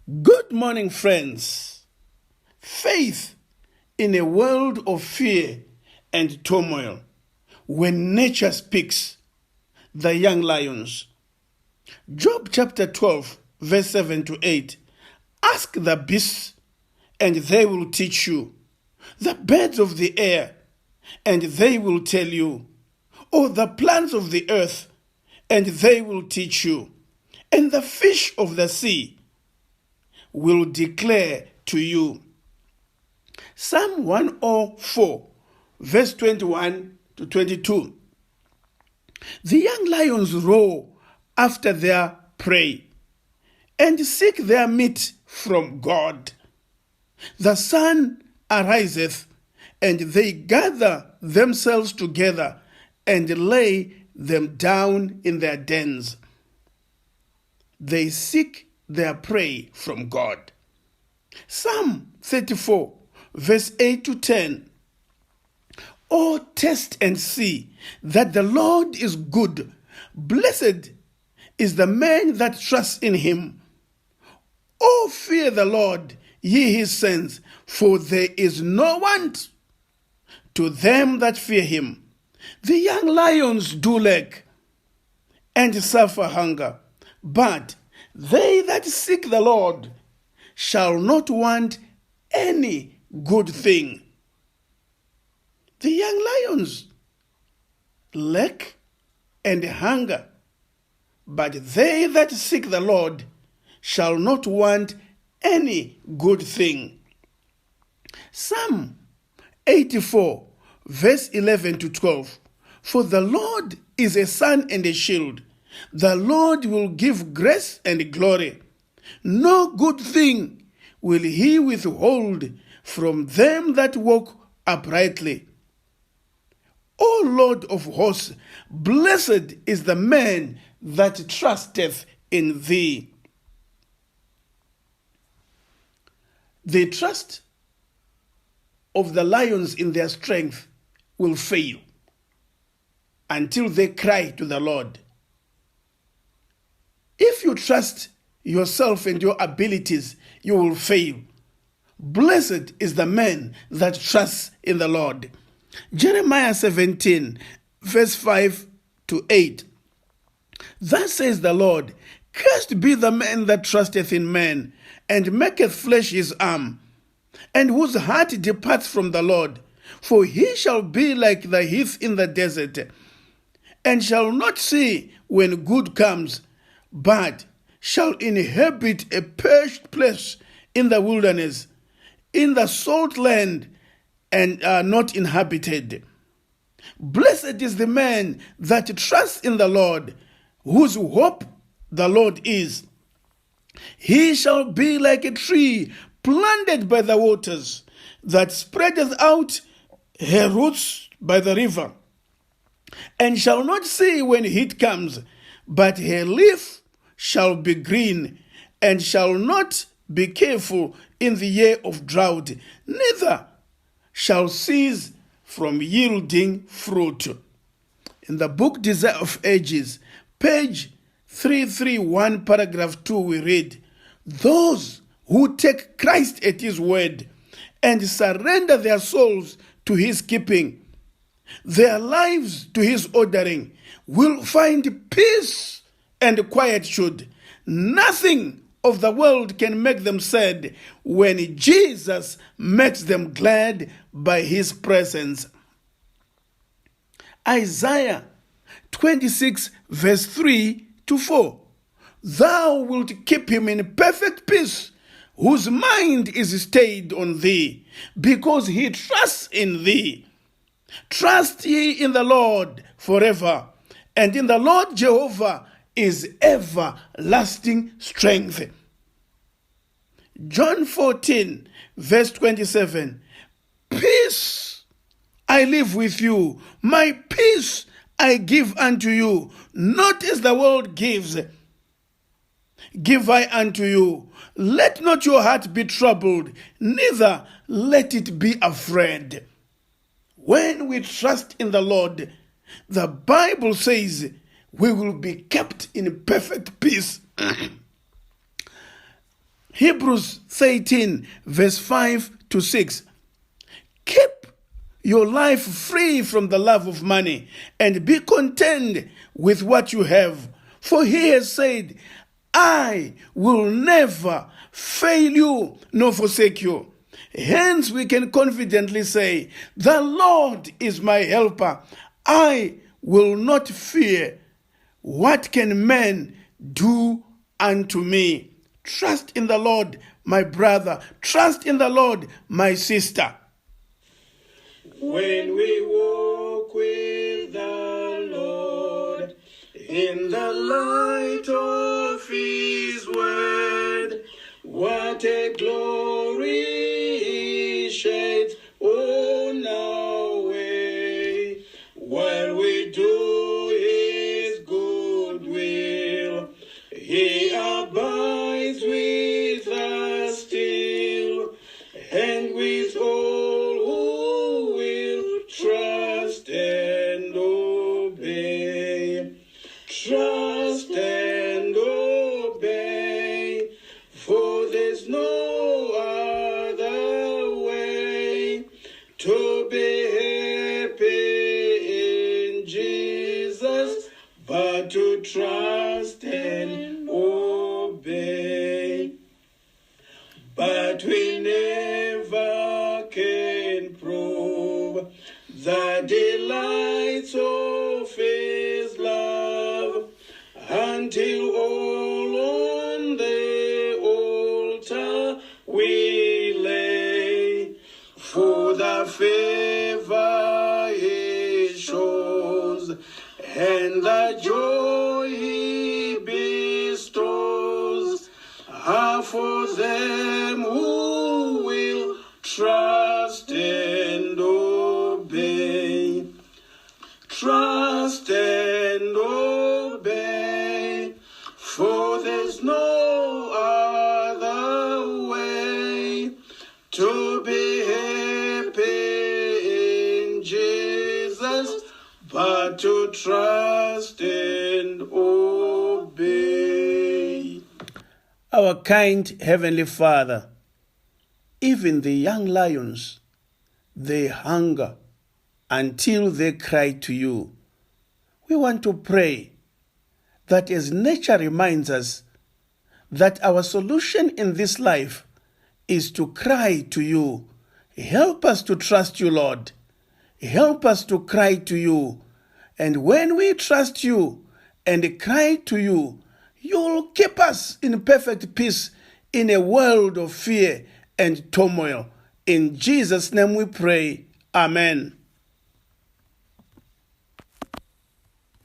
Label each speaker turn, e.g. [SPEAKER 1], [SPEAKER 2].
[SPEAKER 1] Good morning, friends. Faith in a world of fear and turmoil. When nature speaks, the young lions. Job chapter 12, verse 7 to 8. Ask the beasts, and they will teach you. The birds of the air, and they will tell you. Or the plants of the earth, and they will teach you. And the fish of the sea will declare to you. Psalm 104, verse 21 to 22. The young lions roar after their prey and seek their meat from God. The sun ariseth, and they gather themselves together and lay them down in their dens. They seek their prey from God. Psalm 34, verse 8 to 10. Oh, taste and see that the Lord is good. Blessed is the man that trusts in him. Oh, fear the Lord, ye his saints, for there is no want to them that fear him. The young lions do lack and suffer hunger, but they that seek the Lord shall not want any good thing. The young lions lack and hunger, but they that seek the Lord shall not want any good thing. Psalm 84, verse 11 to 12. For the Lord is a sun and a shield. The Lord will give grace and glory. No good thing will he withhold from them that walk uprightly. O Lord of hosts, blessed is the man that trusteth in thee. The trust of the lions in their strength will fail until they cry to the Lord. If you trust yourself and your abilities, you will fail. Blessed is the man that trusts in the Lord. Jeremiah 17, verse 5 to 8. Thus says the Lord, cursed be the man that trusteth in man, and maketh flesh his arm, and whose heart departs from the Lord. For he shall be like the heath in the desert, and shall not see when good comes, but shall inhabit a parched place in the wilderness, in the salt land, and are not inhabited. Blessed is the man that trusts in the Lord, whose hope the Lord is. He shall be like a tree planted by the waters, that spreadeth out her roots by the river, and shall not see when heat comes, but her leaf shall be green, and shall not be careful in the year of drought, neither shall cease from yielding fruit. In the book Desire of Ages, page 331, paragraph 2, we read, those who take Christ at his word and surrender their souls to his keeping, their lives to his ordering, will find peace and quietude. Nothing of the world can make them sad when Jesus makes them glad by his presence. Isaiah 26, verse 3 to 4. Thou wilt keep him in perfect peace, whose mind is stayed on thee, because he trusts in thee. Trust ye in the Lord forever, and in the Lord Jehovah is everlasting strength. John 14, verse 27. Peace I live with you, my peace I give unto you, not as the world gives, give I unto you. Let not your heart be troubled, neither let it be afraid. When we trust in the Lord, the Bible says we will be kept in perfect peace. Hebrews 13, verse 5 to 6. Keep your life free from the love of money and be content with what you have. For he has said, I will never fail you nor forsake you. Hence we can confidently say, the Lord is my helper. I will not fear. What can man do unto me? Trust in the Lord, my brother. Trust in the Lord, my sister.
[SPEAKER 2] When we walk with the Lord in the light of his word, what a glory he sheds on our way. While we do his good will, he abides with us still, and with all who will trust and obey. Trust and obey, for there's no other way to be happy in Jesus but to trust and obey. But we never can prove the delights of his love until all on the altar we lay. For the favor he shows and the joy he bestows are for them who will trust and obey. Trust and obey, for there's no other way to be happy in Jesus but to trust and obey.
[SPEAKER 1] Our kind Heavenly Father, even the young lions, they hunger until they cry to you. We want to pray that as nature reminds us that our solution in this life is to cry to you, help us to trust you, Lord. Help us to cry to you. And when we trust you and cry to you, you'll keep us in perfect peace in a world of fear and turmoil. In Jesus' name we pray. Amen.